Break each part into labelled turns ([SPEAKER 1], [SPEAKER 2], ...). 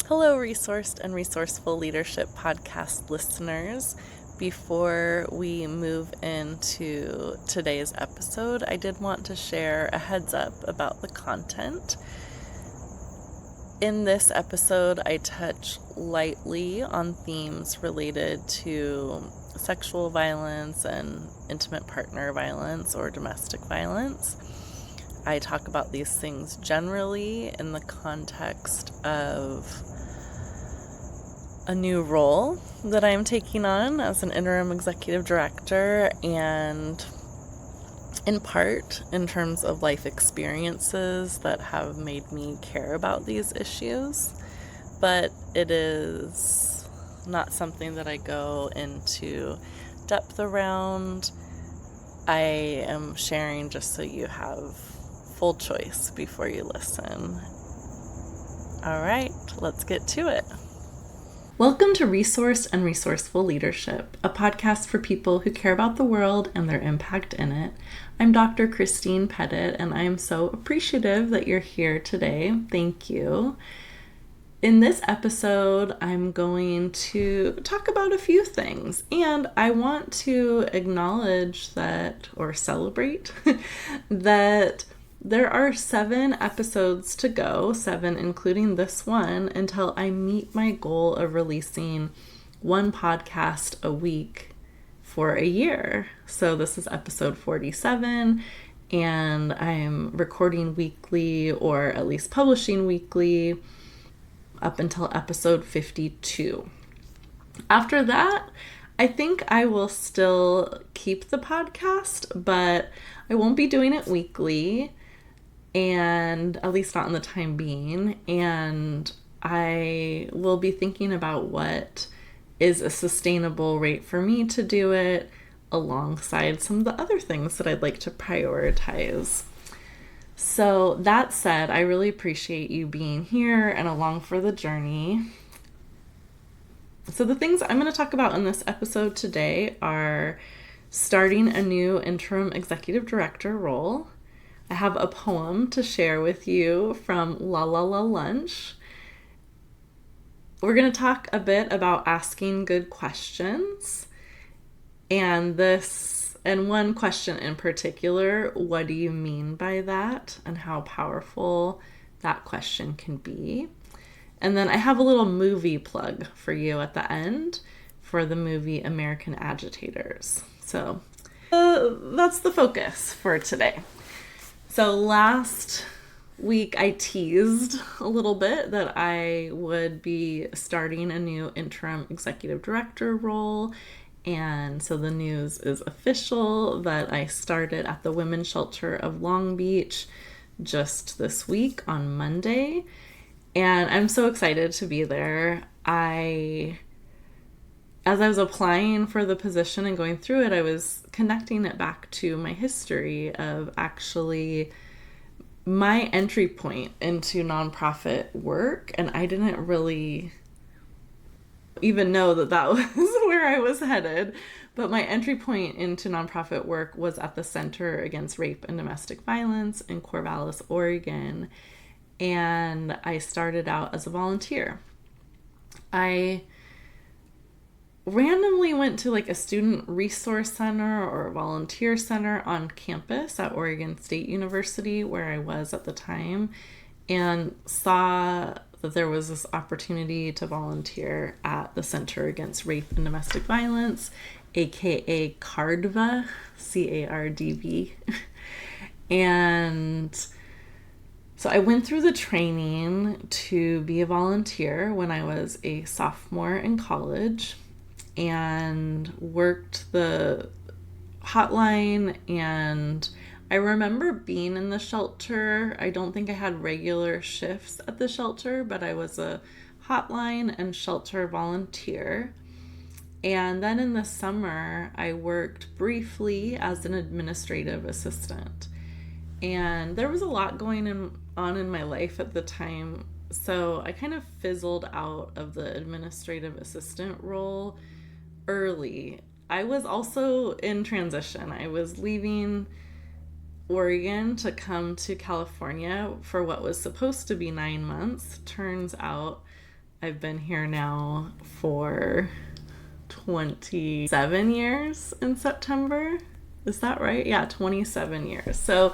[SPEAKER 1] Hello, Resourced and Resourceful Leadership podcast listeners. Before we move into today's episode, I did want to share a heads up about the content. In this episode, I touch lightly on themes related to sexual violence and intimate partner violence or domestic violence. I talk about these things generally in the context of a new role that I am taking on as an interim executive director, and in part in terms of life experiences that have made me care about these issues. But it is not something that I go into depth around. I am sharing just so you have full choice before you listen. All right, let's get to it. Welcome to Resourced and Resourceful Leadership, a podcast for people who care about the world and their impact in it. I'm Dr. Christine Pettit, and I am so appreciative that you're here today. Thank you. In this episode, I'm going to talk about a few things, and I want to acknowledge that, or celebrate, that there are 7 episodes to go, 7 including this one, until I meet my goal of releasing 1 podcast a week for a year. So this is episode 47, and I'm recording weekly, or at least publishing weekly, up until episode 52. After that, I think I will still keep the podcast, but I won't be doing it weekly, and at least not in the time being. And I will be thinking about what is a sustainable rate for me to do it alongside some of the other things that I'd like to prioritize. So that said, I really appreciate you being here and along for the journey. So the things I'm going to talk about in this episode today are starting a new interim executive director role. I have a poem to share with you from La La La Lunch. We're going to talk a bit about asking good questions, and one question in particular, what do you mean by that, and how powerful that question can be. And then I have a little movie plug for you at the end for the movie American Agitators. So that's the focus for today. So last week I teased a little bit that I would be starting a new interim executive director role. And so the news is official that I started at the WomenShelter of Long Beach just this week on Monday. And I'm so excited to be there. As I was applying for the position and going through it, I was connecting it back to my history of actually my entry point into nonprofit work. And I didn't really even know that was where I was headed. But my entry point into nonprofit work was at the Center Against Rape and Domestic Violence in Corvallis, Oregon. And I started out as a volunteer. I randomly went to like a student resource center or a volunteer center on campus at Oregon State University, where I was at the time, and saw that there was this opportunity to volunteer at the Center Against Rape and Domestic Violence, aka CARDV, CARDV. And so I went through the training to be a volunteer when I was a sophomore in college, and worked the hotline. And I remember being in the shelter. I don't think I had regular shifts at the shelter, but I was a hotline and shelter volunteer. And then in the summer, I worked briefly as an administrative assistant. And there was a lot going on in my life at the time, so I kind of fizzled out of the administrative assistant role early. I was also in transition. I was leaving Oregon to come to California for what was supposed to be 9 months. Turns out I've been here now for 27 years in September. Is that right? Yeah, 27 years. So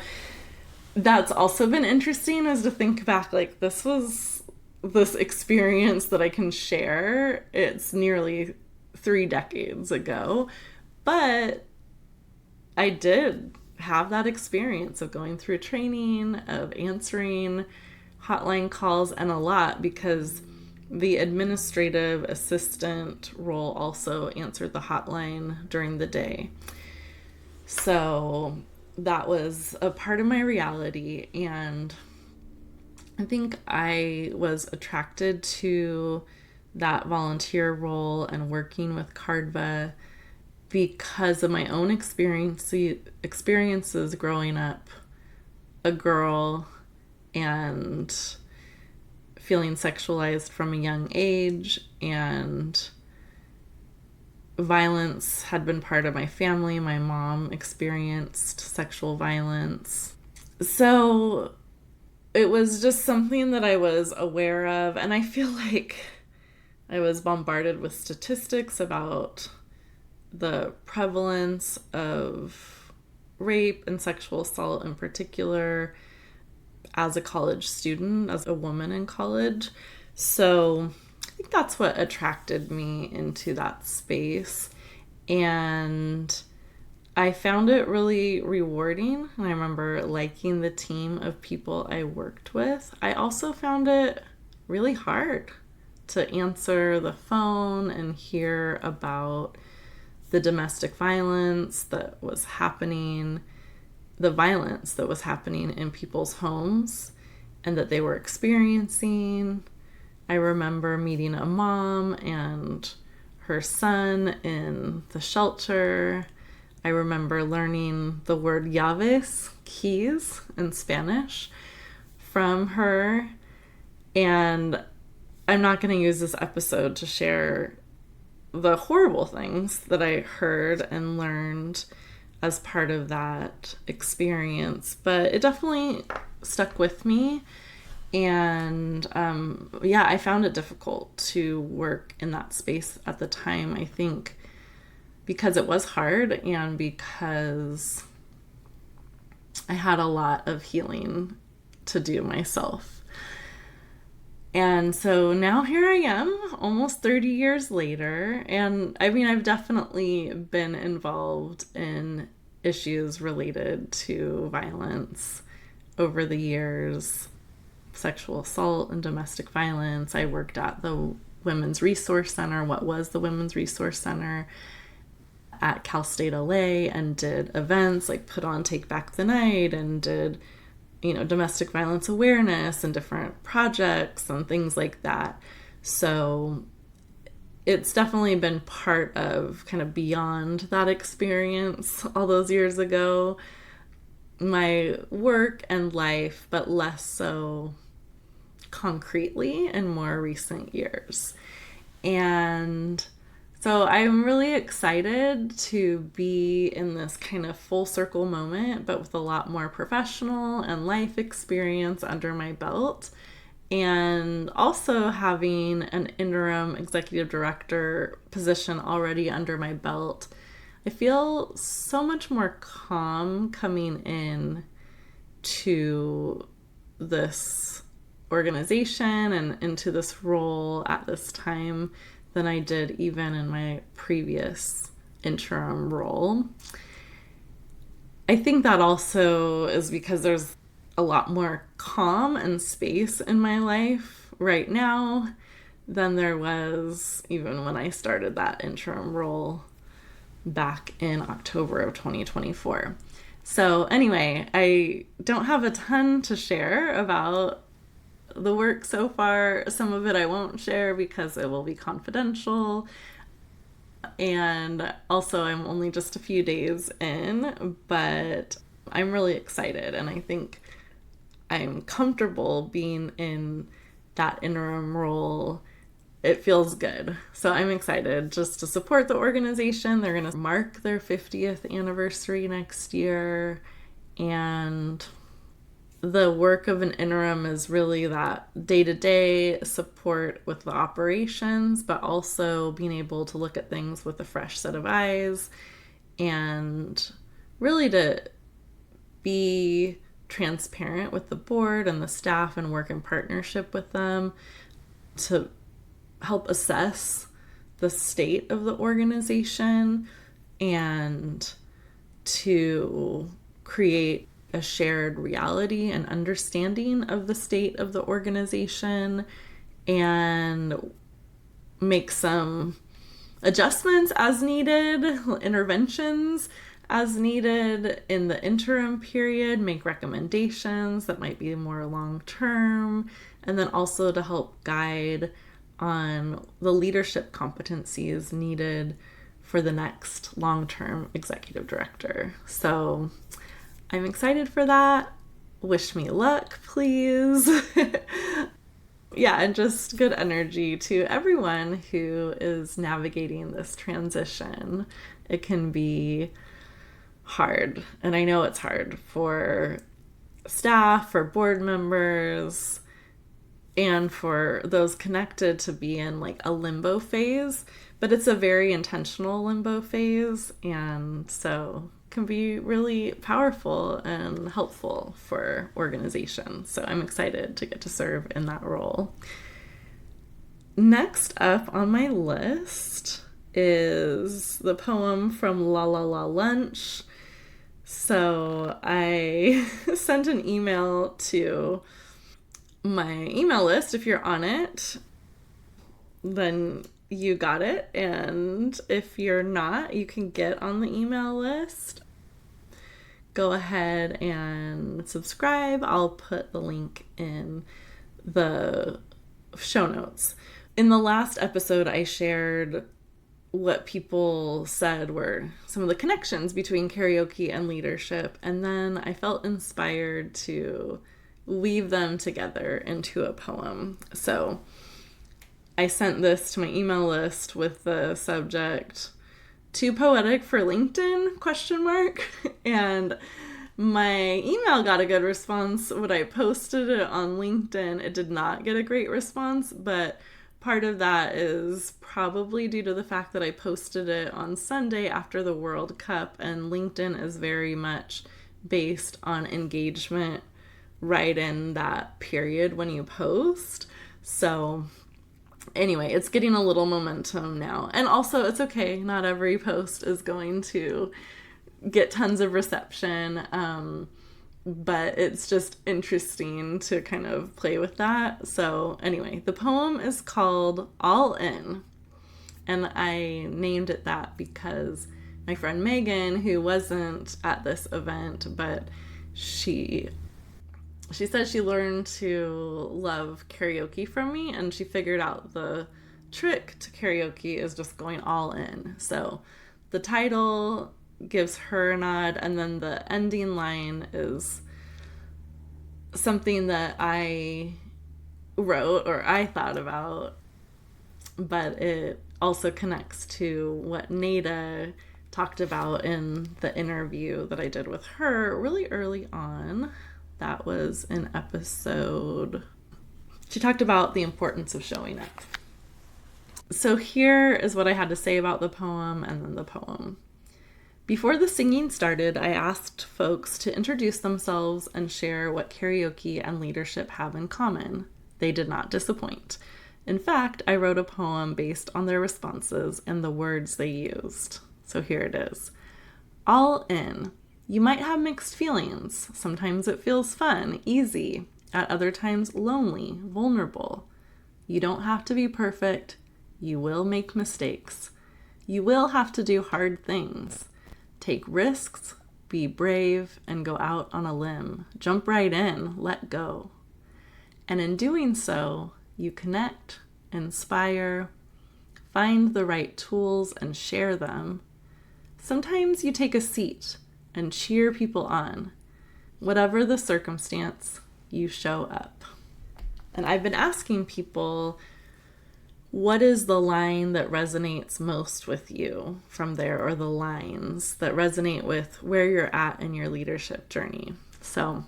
[SPEAKER 1] that's also been interesting, is to think back, like, this experience that I can share. It's nearly 3 decades ago, but I did have that experience of going through training, of answering hotline calls, and a lot because the administrative assistant role also answered the hotline during the day. So that was a part of my reality, and I think I was attracted to that volunteer role and working with CARDVA because of my own experiences growing up a girl and feeling sexualized from a young age, and violence had been part of my family. My mom experienced sexual violence. So it was just something that I was aware of, and I feel like I was bombarded with statistics about the prevalence of rape and sexual assault in particular as a college student, as a woman in college. So I think that's what attracted me into that space. And I found it really rewarding. And I remember liking the team of people I worked with. I also found it really hard to answer the phone and hear about the domestic violence that was happening, the violence that was happening in people's homes and that they were experiencing. I remember meeting a mom and her son in the shelter. I remember learning the word llaves, keys, in Spanish from her. And I'm not going to use this episode to share the horrible things that I heard and learned as part of that experience, but it definitely stuck with me. And I found it difficult to work in that space at the time, I think, because it was hard and because I had a lot of healing to do myself. And so now here I am, almost 30 years later, and I mean, I've definitely been involved in issues related to violence over the years, sexual assault and domestic violence. I worked at the Women's Resource Center, what was the Women's Resource Center at Cal State LA, and did events like put on Take Back the Night and did domestic violence awareness and different projects and things like that. So it's definitely been part of kind of beyond that experience all those years ago, my work and life, but less so concretely in more recent years. And so I'm really excited to be in this kind of full circle moment, but with a lot more professional and life experience under my belt. And also having an interim executive director position already under my belt. I feel so much more calm coming in to this organization and into this role at this time than I did even in my previous interim role. I think that also is because there's a lot more calm and space in my life right now than there was even when I started that interim role back in October of 2024. So anyway, I don't have a ton to share about the work so far. Some of it I won't share because it will be confidential. And also I'm only just a few days in, but I'm really excited, and I think I'm comfortable being in that interim role. It feels good. So I'm excited just to support the organization. They're going to mark their 50th anniversary next year, and the work of an interim is really that day-to-day support with the operations, but also being able to look at things with a fresh set of eyes and really to be transparent with the board and the staff and work in partnership with them to help assess the state of the organization and to create a shared reality and understanding of the state of the organization and make some adjustments as needed, interventions as needed in the interim period, make recommendations that might be more long-term, and then also to help guide on the leadership competencies needed for the next long-term executive director. So I'm excited for that. Wish me luck, please. Yeah, and just good energy to everyone who is navigating this transition. It can be hard, and I know it's hard for staff, for board members, and for those connected to be in like a limbo phase, but it's a very intentional limbo phase, and so can be really powerful and helpful for organizations. So I'm excited to get to serve in that role. Next up on my list is the poem from La La La Lunch. So I sent an email to my email list. If you're on it, then you got it. And if you're not, you can get on the email list. Go ahead and subscribe. I'll put the link in the show notes. In the last episode, I shared what people said were some of the connections between karaoke and leadership, and then I felt inspired to weave them together into a poem. So I sent this to my email list with the subject, "Too poetic for LinkedIn?" ? And my email got a good response. When I posted it on LinkedIn, it did not get a great response, but part of that is probably due to the fact that I posted it on Sunday after the World Cup, and LinkedIn is very much based on engagement right in that period when you post. So anyway, it's getting a little momentum now. And also, it's okay. Not every post is going to get tons of reception. But it's just interesting to kind of play with that. So anyway, the poem is called All In. And I named it that because my friend Megan, who wasn't at this event, but she said she learned to love karaoke from me, and she figured out the trick to karaoke is just going all in. So the title gives her a nod, and then the ending line is something that I wrote or I thought about, but it also connects to what Nada talked about in the interview that I did with her really early on. That was an episode. She talked about the importance of showing up. So here is what I had to say about the poem and then the poem. Before the singing started, I asked folks to introduce themselves and share what karaoke and leadership have in common. They did not disappoint. In fact, I wrote a poem based on their responses and the words they used. So here it is. All in. You might have mixed feelings. Sometimes it feels fun, easy. At other times, lonely, vulnerable. You don't have to be perfect. You will make mistakes. You will have to do hard things. Take risks, be brave, and go out on a limb. Jump right in, let go. And in doing so, you connect, inspire, find the right tools and share them. Sometimes you take a seat and cheer people on. Whatever the circumstance, you show up. And I've been asking people, what is the line that resonates most with you from there, or the lines that resonate with where you're at in your leadership journey? So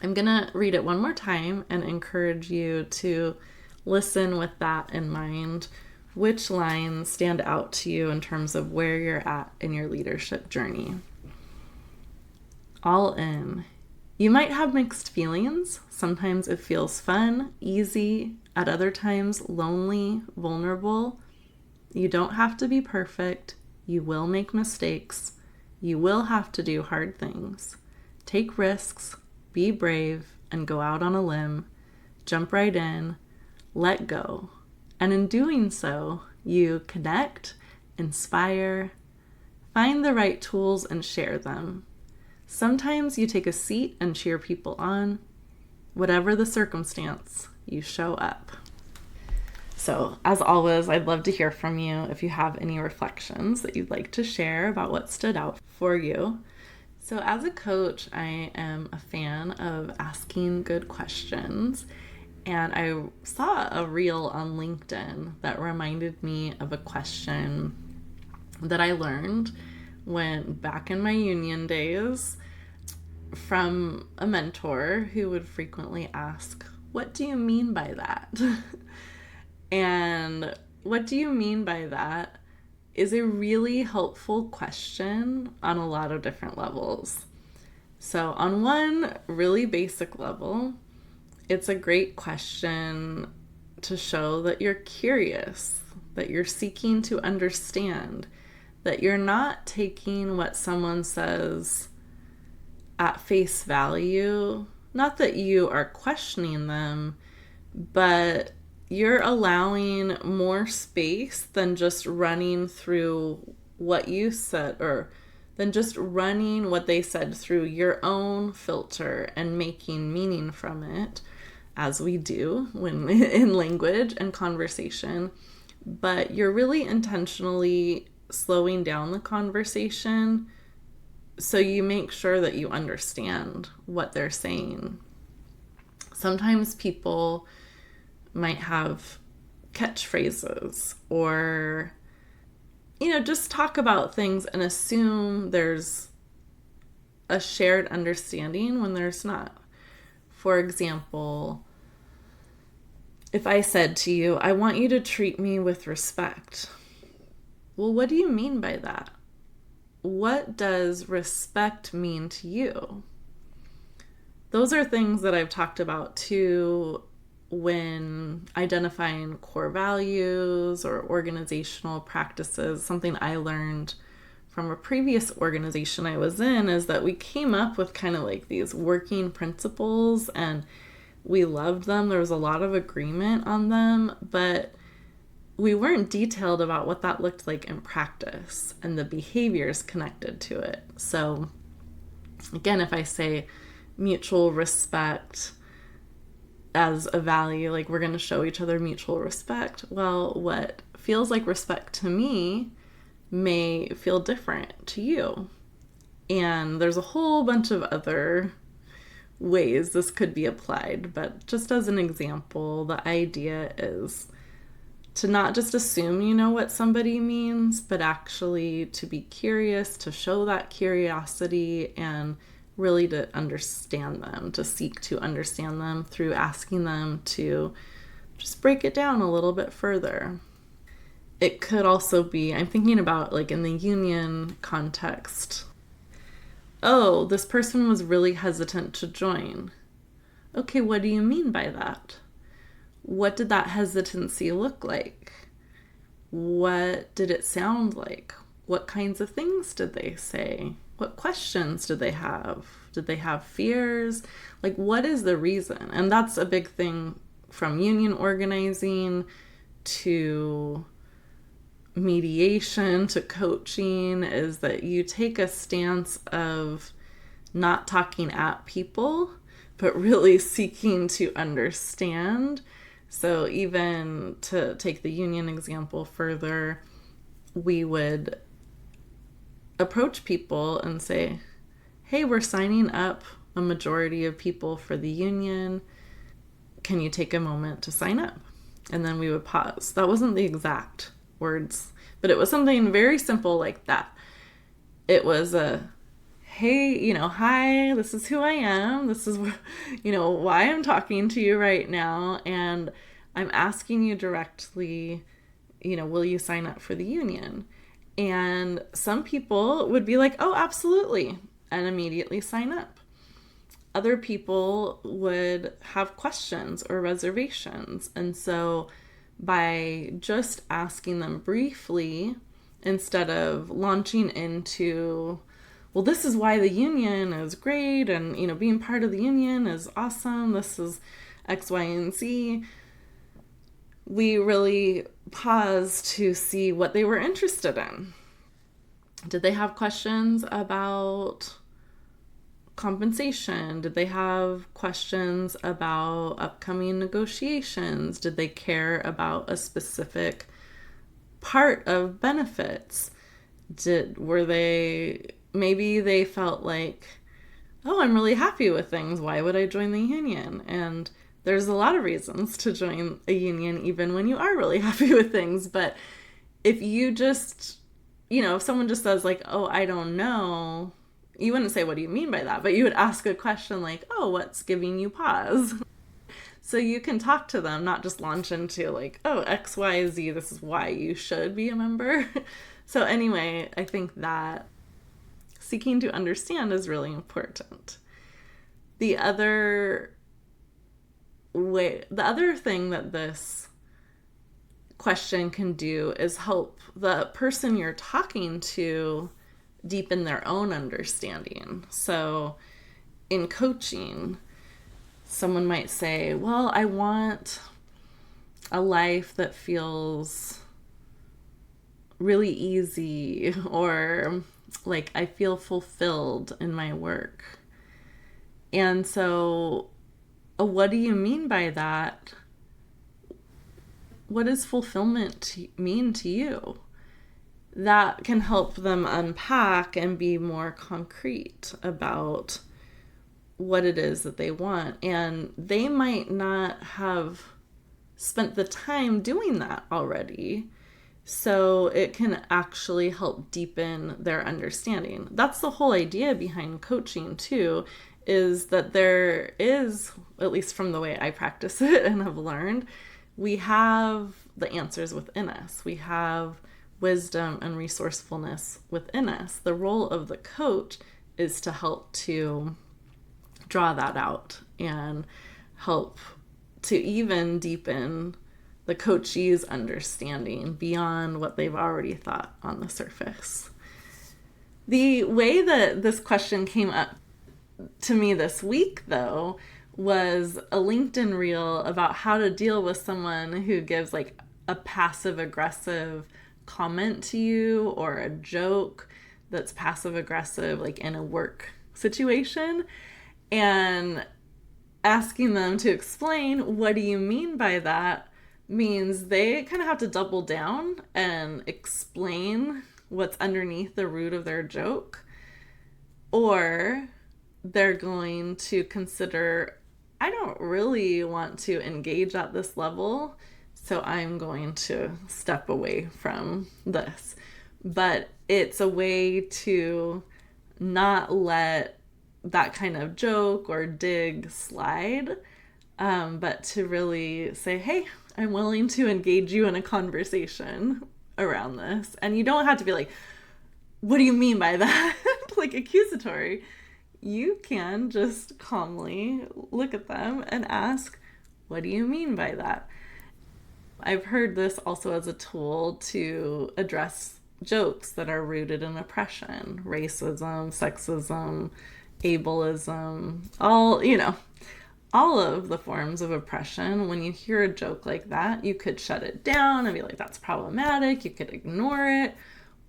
[SPEAKER 1] I'm going to read it one more time and encourage you to listen with that in mind. Which lines stand out to you in terms of where you're at in your leadership journey? All in. You might have mixed feelings. Sometimes it feels fun, easy. At other times, lonely, vulnerable. You don't have to be perfect. You will make mistakes. You will have to do hard things. Take risks, be brave, and go out on a limb. Jump right in, let go. And in doing so, you connect, inspire, find the right tools and share them. Sometimes you take a seat and cheer people on. Whatever the circumstance, you show up. So, as always, I'd love to hear from you if you have any reflections that you'd like to share about what stood out for you. So, as a coach, I am a fan of asking good questions. And I saw a reel on LinkedIn that reminded me of a question that I learned when back in my union days from a mentor who would frequently ask, "What do you mean by that?" And what do you mean by that is a really helpful question on a lot of different levels. So on one really basic level, it's a great question to show that you're curious, that you're seeking to understand, that you're not taking what someone says at face value. Not that you are questioning them, but you're allowing more space than just running through what you said, or than just running what they said through your own filter and making meaning from it, as we do when in language and conversation. But you're really intentionally slowing down the conversation so you make sure that you understand what they're saying. Sometimes people might have catchphrases or, just talk about things and assume there's a shared understanding when there's not. For example, if I said to you, "I want you to treat me with respect." Well, what do you mean by that? What does respect mean to you? Those are things that I've talked about too when identifying core values or organizational practices. Something I learned from a previous organization I was in is that we came up with kind of like these working principles and we loved them. There was a lot of agreement on them, but we weren't detailed about what that looked like in practice and the behaviors connected to it. So again, if I say mutual respect as a value, like we're going to show each other mutual respect, well, what feels like respect to me may feel different to you. And there's a whole bunch of other ways this could be applied, but just as an example, the idea is to not just assume you know what somebody means, but actually to be curious, to show that curiosity, and really to understand them, to seek to understand them through asking them to just break it down a little bit further. It could also be, I'm thinking about like in the union context, "Oh, this person was really hesitant to join." Okay, what do you mean by that? What did that hesitancy look like? What did it sound like? What kinds of things did they say? What questions did they have? Did they have fears? Like, what is the reason? And that's a big thing from union organizing to mediation to coaching, is that you take a stance of not talking at people, but really seeking to understand. So even to take the union example further, we would approach people and say, "Hey, we're signing up a majority of people for the union. Can you take a moment to sign up?" And then we would pause. That wasn't the exact words, but it was something very simple like that. It was a, hey, hi, this is who I am. This is, why I'm talking to you right now. And I'm asking you directly, will you sign up for the union? And some people would be like, oh, absolutely, and immediately sign up. Other people would have questions or reservations. And so by just asking them briefly, instead of launching into, well, this is why the union is great, and being part of the union is awesome, this is X, Y, and Z, we really paused to see what they were interested in. Did they have questions about compensation? Did they have questions about upcoming negotiations? Did they care about a specific part of benefits? Maybe they felt like, oh, I'm really happy with things, why would I join the union? And there's a lot of reasons to join a union even when you are really happy with things. But if you just, if someone just says like, oh, I don't know, you wouldn't say, what do you mean by that? But you would ask a question like, oh, what's giving you pause? So you can talk to them, not just launch into like, oh, X, Y, Z, this is why you should be a member. So anyway, I think that seeking to understand is really important. The other thing that this question can do is help the person you're talking to deepen their own understanding. So in coaching, someone might say, well, I want a life that feels really easy, or like I feel fulfilled in my work. And so, what do you mean by that? What does fulfillment mean to you? That can help them unpack and be more concrete about what it is that they want. And they might not have spent the time doing that already. So it can actually help deepen their understanding. That's the whole idea behind coaching too, is that there is, at least from the way I practice it and have learned, we have the answers within us. We have wisdom and resourcefulness within us. The role of the coach is to help to draw that out and help to even deepen the coachee's understanding beyond what they've already thought on the surface. The way that this question came up to me this week, though, was a LinkedIn reel about how to deal with someone who gives like a passive aggressive comment to you, or a joke that's passive aggressive, like in a work situation, and asking them to explain, what do you mean by that, means they kind of have to double down and explain what's underneath the root of their joke, or they're going to consider, I don't really want to engage at this level, so I'm going to step away from this. But it's a way to not let that kind of joke or dig slide, but to really say, hey, I'm willing to engage you in a conversation around this. And you don't have to be like, what do you mean by that? Like accusatory. You can just calmly look at them and ask, what do you mean by that? I've heard this also as a tool to address jokes that are rooted in oppression, racism, sexism, ableism, all of the forms of oppression. When you hear a joke like that, you could shut it down and be like, that's problematic. You could ignore it,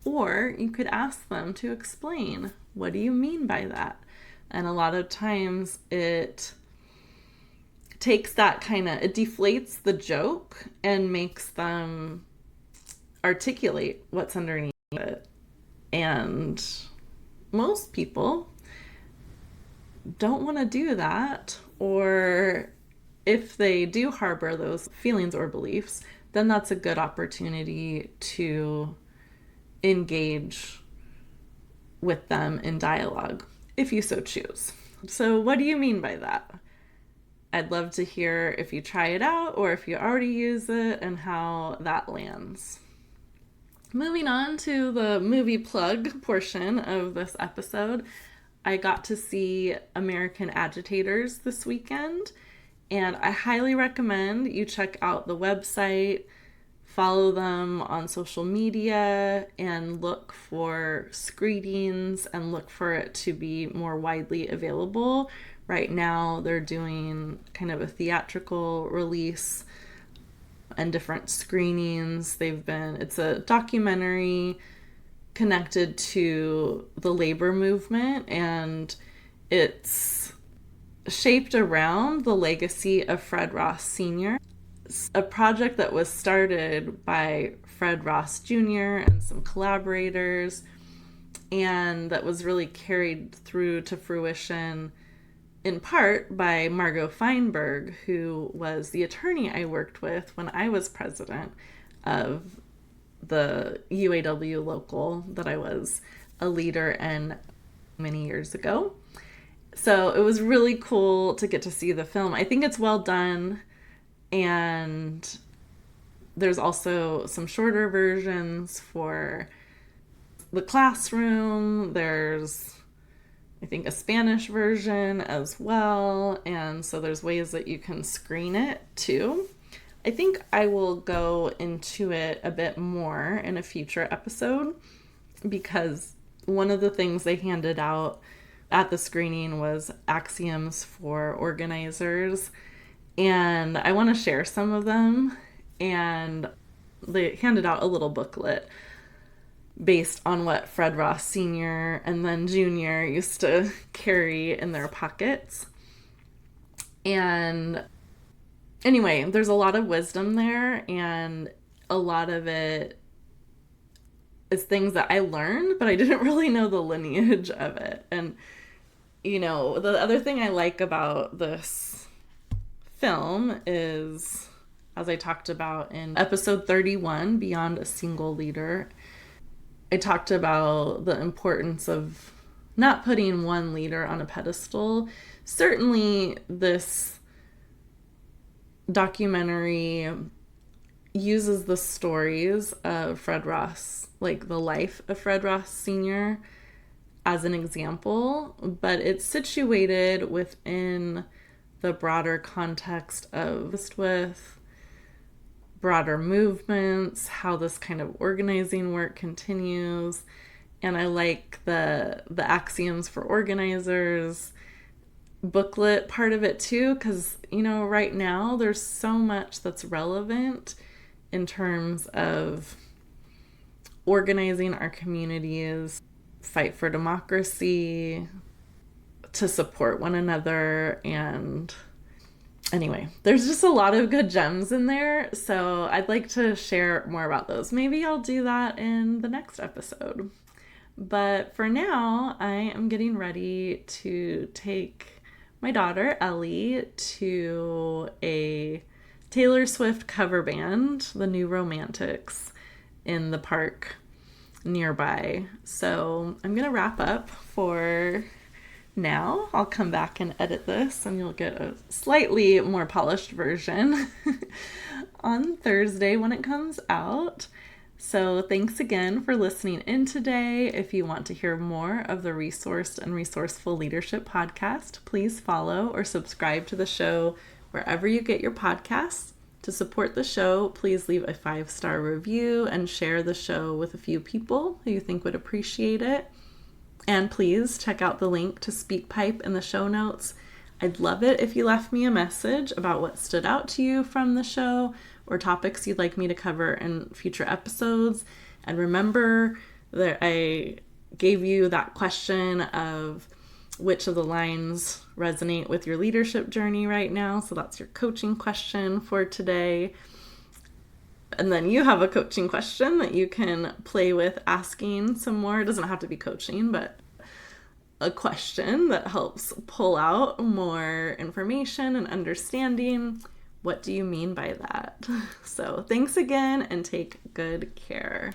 [SPEAKER 1] or you could ask them to explain, what do you mean by that? And a lot of times it takes that it deflates the joke and makes them articulate what's underneath it. And most people don't want to do that, or if they do harbor those feelings or beliefs, then that's a good opportunity to engage with them in dialogue. if you so choose. So what do you mean by that? I'd love to hear if you try it out or if you already use it and how that lands. Moving on to the movie plug portion of this episode, I got to see American Agitators this weekend, and I highly recommend you check out the website, follow them on social media, and look for screenings and look for it to be more widely available. Right now, they're doing kind of a theatrical release and different screenings. It's a documentary connected to the labor movement, and it's shaped around the legacy of Fred Ross Sr., a project that was started by Fred Ross Jr. and some collaborators, and that was really carried through to fruition in part by Margot Feinberg, who was the attorney I worked with when I was president of the UAW local that I was a leader in many years ago. So it was really cool to get to see the film. I think it's well done, and there's also some shorter versions for the classroom. There's, I think, a Spanish version as well, and so there's ways that you can screen it too. I think I will go into it a bit more in a future episode, because one of the things they handed out at the screening was axioms for organizers, and I want to share some of them. And they handed out a little booklet based on what Fred Ross Sr. and then Jr. used to carry in their pockets. And anyway, there's a lot of wisdom there, and a lot of it is things that I learned, but I didn't really know the lineage of it. And, you know, the other thing I like about this film is, as I talked about in episode 31, Beyond a Single Leader, I talked about the importance of not putting one leader on a pedestal. Certainly, this documentary uses the stories of Fred Ross, like the life of Fred Ross Sr., as an example, but it's situated within the broader context of with broader movements, how this kind of organizing work continues. And I like the axioms for organizers booklet part of it too, because, you know, right now there's so much that's relevant in terms of organizing our communities, fight for democracy, to support one another. And anyway, there's just a lot of good gems in there, so I'd like to share more about those. Maybe I'll do that in the next episode. But for now, I am getting ready to take my daughter, Ellie, to a Taylor Swift cover band, the New Romantics, in the park nearby. So I'm going to wrap up for now. I'll come back and edit this, and you'll get a slightly more polished version on Thursday when it comes out. So thanks again for listening in today. If you want to hear more of the Resourced and Resourceful Leadership podcast, please follow or subscribe to the show wherever you get your podcasts. To support the show, please leave a 5-star review and share the show with a few people who you think would appreciate it. And please check out the link to SpeakPipe in the show notes. I'd love it if you left me a message about what stood out to you from the show or topics you'd like me to cover in future episodes. And remember that I gave you that question of which of the lines resonate with your leadership journey right now. So that's your coaching question for today. And then you have a coaching question that you can play with asking some more. It doesn't have to be coaching, but a question that helps pull out more information and understanding. What do you mean by that? So thanks again, and take good care.